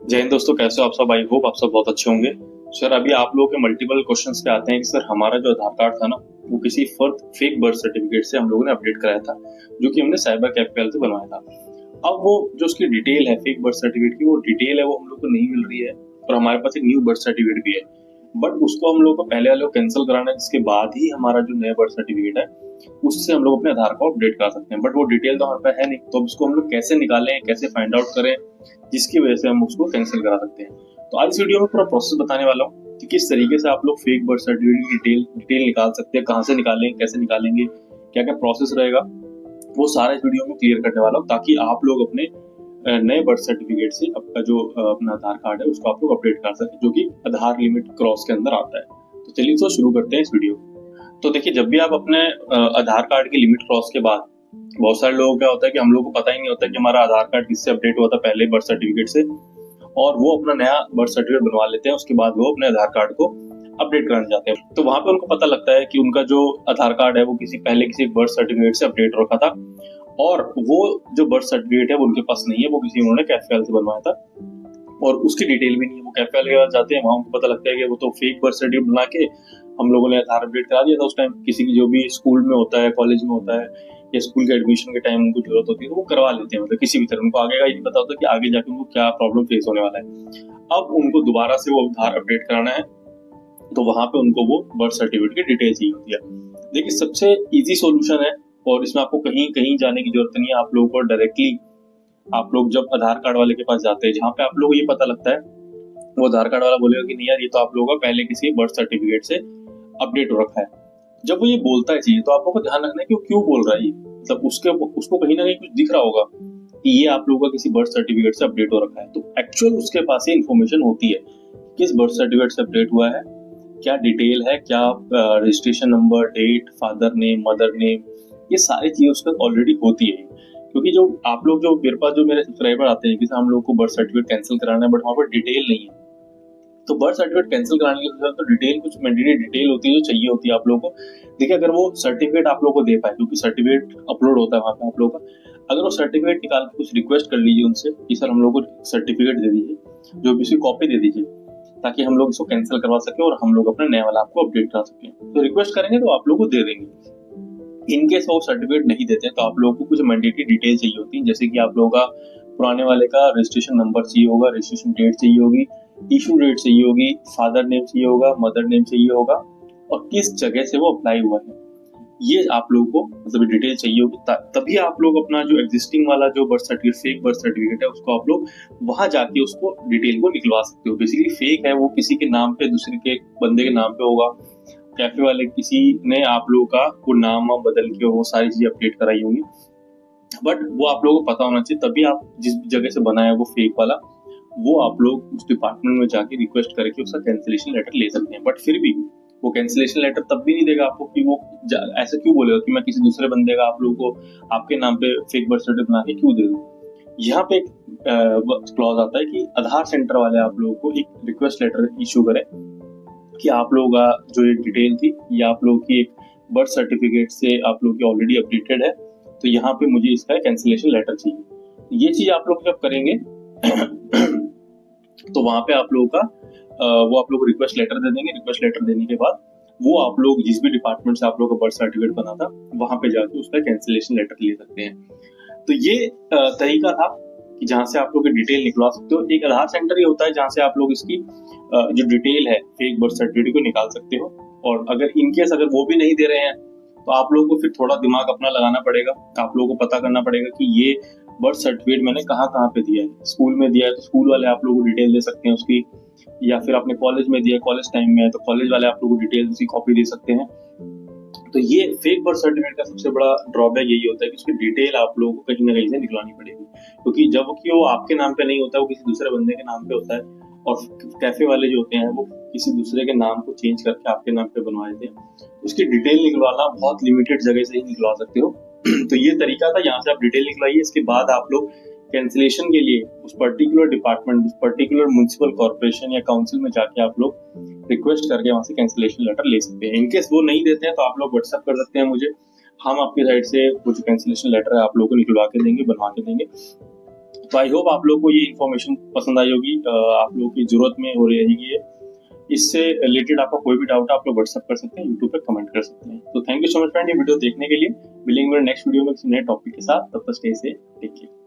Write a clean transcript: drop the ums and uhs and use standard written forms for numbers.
जय हिंद दोस्तों, कैसे हो आप सब। आई होप आप सब बहुत अच्छे होंगे। सर अभी आप लोगों के मल्टीपल क्वेश्चंस पे आते हैं कि सर हमारा जो आधार कार्ड था ना, वो किसी फेक बर्थ सर्टिफिकेट से हम लोगों ने अपडेट कराया था, जो कि हमने साइबर कैपिटल से बनवाया था। अब वो जो उसकी डिटेल है फेक बर्थ सर्टिफिकेट की, वो डिटेल है वो हम लोग को नहीं मिल रही है। और हमारे पास एक न्यू बर्थ सर्टिफिकेट भी है, बट उसको हम लोग को पहले वाले को कैंसिल कराना है, जिसके बाद ही हमारा जो नया बर्थ सर्टिफिकेट है उससे हम लोग अपने आधार को अपडेट करा सकते हैं। बट वो डिटेल तो हमारे पास है नहीं, तो अब इसको हम लोग कैसे निकालें, कैसे फाइंड आउट करें जिसकी वजह से हम उसको कैंसिल करा सकते हैं। तो आज इस वीडियो में पूरा प्रोसेस बताने वाला हूँ कि किस तरीके से आप लोग फेक बर्थ सर्टिफिकेट की डिटेल निकाल सकते हैं, कहाँ से निकालेंगे, कैसे निकालेंगे, क्या क्या प्रोसेस रहेगा, वो सारा इस वीडियो में क्लियर करने वाला हूँ, ताकि आप लोग अपने नए बर्थ सर्टिफिकेट से आपका जो अपना आधार कार्ड है उसको आप लोग अपडेट कर सकें, जो कि आधार लिमिट क्रॉस के अंदर आता है। तो चलिए तो शुरू करते हैं इस वीडियो। तो देखिए, जब भी आप अपने आधार कार्ड की लिमिट क्रॉस के बाद, बहुत सारे लोगों क्या होता है कि हम लोग को पता ही नहीं होता कि हमारा आधार कार्ड किससे अपडेट हुआ था पहले बर्थ सर्टिफिकेट से, और वो अपना नया बर्थ सर्टिफिकेट बनवा लेते हैं। उसके बाद वो अपने आधार कार्ड को अपडेट कराने जाते हैं, तो वहां पे उनको पता लगता है कि उनका जो आधार कार्ड है वो किसी बर्थ सर्टिफिकेट से अपडेट हो रखा था, और वो जो बर्थ सर्टिफिकेट है वो उनके पास नहीं है, वो किसी उन्होंने कैफे से बनवाया था और उसकी डिटेल भी नहीं है। वो कैफे के पास जाते हैं, वहां उनको पता लगता है कि वो तो फेक बर्थ सर्टिफिकेट बना के हम लोगों ने आधार अपडेट करा दिया था। उस टाइम किसी की जो भी स्कूल में होता है, कॉलेज में होता है, या स्कूल के एडमिशन के टाइम उनको जरूरत होती है तो वो करवा लेते हैं। मतलब किसी भी तरह उनको आगे का ये नहीं पता होता कि आगे जाके उनको क्या प्रॉब्लम फेस होने वाला है। अब उनको दोबारा से वो आधार अपडेट कराना है, तो वहां पे उनको वो बर्थ सर्टिफिकेट की डिटेल चाहिए होती है। देखिए, सबसे इजी सॉल्यूशन है, और इसमें आपको कहीं कहीं जाने की जरूरत नहीं है। आप लोगों को डायरेक्टली आप लोग जब आधार कार्ड वाले के पास जाते हैं, जहाँ पे आप लोगों को ये पता लगता है, वो आधार कार्ड वाला बोलेगा कि नहीं यार, ये तो आप लोगों का पहले किसी बर्थ सर्टिफिकेट से अपडेट हो रखा है। जब वो ये बोलता है चीज, तो आप लोगों को ध्यान रखना है कि वो क्यों बोल रहा है ये। मतलब उसको कहीं ना कहीं कुछ दिख रहा होगा कि ये आप लोगों का किसी बर्थ सर्टिफिकेट से अपडेट हो रखा है। तो एक्चुअल उसके पास ये इन्फॉर्मेशन होती है, किस बर्थ सर्टिफिकेट से अपडेट हुआ है, क्या डिटेल है, क्या registration number, date, father name, mother name, ये सारी चीजें उसका ऑलरेडी होती है। क्योंकि जो आप लोग, जो मेरे पास जो मेरे सब्सक्राइबर आते हैं कि हम लोग को बर्थ सर्टिफिकेट कैंसिल कराना है, बट वहाँ पर डिटेल नहीं है, तो बर्थ सर्टिफिकेट कैंसिल कराने के लिए तो डिटेल, कुछ मैंडेटरी डिटेल होती है जो चाहिए होती है आप लोगों को। देखिए, अगर वो सर्टिफिकेट आप लोगों को दे पाए, क्योंकि सर्टिफिकेट अपलोड होता है वहाँ पे आप लोगों का, अगर वो सर्टिफिकेट निकाल के कुछ रिक्वेस्ट कर लीजिए उनसे कि सर हम लोग को सर्टिफिकेट दे दीजिए, जो भी उसकी कॉपी दे दीजिए, ताकि हम लोग इसको कैंसिल करवा सके और हम लोग अपने नया वाला आपको अपडेट करा सकें। तो रिक्वेस्ट करेंगे तो आप लोग को दे देंगे। इनकेस वो सर्टिफिकेट नहीं देते हैं, तो आप लोगों को कुछ मैंडेटरी डिटेल चाहिए होती है, जैसे कि आप लोगों का पुराने वाले का रजिस्ट्रेशन नंबर चाहिए होगा, रजिस्ट्रेशन डेट चाहिए होगी, इशू डेट चाहिए होगी, फादर नेम चाहिए होगा, मदर नेम चाहिए होगा, और किस जगह से वो अप्लाई हुआ है, ये आप लोगों को मतलब डिटेल चाहिए होगी। तभी आप लोग अपना जो एग्जिस्टिंग वाला जो birth certificate, fake birth certificate है, उसको आप लोग वहां जाके उसको डिटेल को निकलवा सकते हो। बेसिकली फेक है वो किसी के नाम पे, दूसरे के बंदे के नाम पे होगा। कैफे वाले किसी ने आप लोगों का वो नाम बदल के वो सारी चीजें अपडेट कराई होंगी, बट वो आप लोगों को पता होना चाहिए। तभी आप जिस जगह से बनाया वो फेक वाला, वो आप लोग उस डिपार्टमेंट में जाके रिक्वेस्ट करके उसका कैंसिलेशन लेटर ले सकते हैं। बट फिर भी वो कैंसिलेशन लेटर तब भी नहीं देगा आपको कि वो ऐसे क्यों बोलेगा कि मैं किसी दूसरे बंदे का आप लोगों को आपके नाम पे फेक बर्थ सर्टिफिकेट बना के क्यों दे दूं। यहाँ पे एक क्लॉज आता है कि आधार सेंटर वाले आप लोगों को एक रिक्वेस्ट लेटर इशू करें कि आप लोगों का जो ये डिटेल थी, ये आप लोगों की एक बर्थ सर्टिफिकेट से आप लोगों की ऑलरेडी अपडेटेड है, तो यहाँ पे मुझे इसका कैंसिलेशन लेटर चाहिए। ये चीज आप लोग जब करेंगे तो वहां पे आप लोगों का वो आप लोग रिक्वेस्ट लेटर दे देंगे। रिक्वेस्ट लेटर देने के बाद वो आप लोग जिस भी डिपार्टमेंट से आप लोग का बर्थ सर्टिफिकेट बना था, वहां पे जाके उसका कैंसिलेशन लेटर ले सकते हैं। तो ये तरीका था कि जहाँ से आप लोग डिटेल निकलवा सकते हो। एक आधार सेंटर ही होता है जहाँ से आप लोग इसकी जो डिटेल है फेक बर्थ सर्टिफिकेट को निकाल सकते हो। और अगर इनकेस अगर वो भी नहीं दे रहे हैं, तो आप लोगों को फिर थोड़ा दिमाग अपना लगाना पड़ेगा। आप लोगों को पता करना पड़ेगा कि ये बर्थ सर्टिफिकेट मैंने कहाँ कहाँ पे दिया है। स्कूल में दिया है तो स्कूल वाले आप लोगों को डिटेल दे सकते हैं उसकी, या फिर आपने कॉलेज में दिया है, कॉलेज टाइम में है, तो कॉलेज वाले आप लोगों को डिटेल उसकी कॉपी दे सकते हैं। तो ये फेक बर्थ सर्टिफिकेट का सबसे बड़ा ड्रॉबैक यही होता है कि उसकी डिटेल आप लोगों को कहीं ना कहीं से निकलवानी पड़ेगी, क्योंकि जब कि वो आपके नाम पे नहीं होता है, वो किसी दूसरे बंदे के नाम पे होता है। और कैफे वाले जो होते हैं वो किसी दूसरे के नाम को चेंज करके आपके नाम पे बनवा देते हैं। उसकी डिटेल निकलवाना बहुत लिमिटेड जगह से ही निकलवा सकते हो। तो ये तरीका था, यहाँ से आप डिटेल निकलवाइए। इसके बाद आप लोग कैंसिलेशन के लिए उस पर्टिकुलर डिपार्टमेंट, उस पर्टिकुलर म्युनिसिपल कॉर्पोरेशन या काउंसिल में जाके आप लोग रिक्वेस्ट करके वहां से कैंसिलेशन लेटर ले सकते हैं। इनकेस वो नहीं देते हैं तो आप लोग व्हाट्सएप कर सकते हैं मुझे, हम आपकी साइड से वो जो कैंसिलेशन लेटर है आप लोगों को निकलवा के देंगे, बनवा के देंगे। तो आई होप आप लोग को ये इन्फॉर्मेशन पसंद आई होगी, आप लोगों की जरूरत में हो रहेगी ये। इससे रिलेटेड आपका कोई भी डाउट है आप लोग व्हाट्सएप कर सकते हैं, यूट्यूब पे कमेंट कर सकते हैं। तो thank you so much friend ये वीडियो देखने के लिए। मिलेंगे नेक्स्ट वीडियो में किसी नए टॉपिक के साथ, तब तक स्टे सेफ, टेक केयर।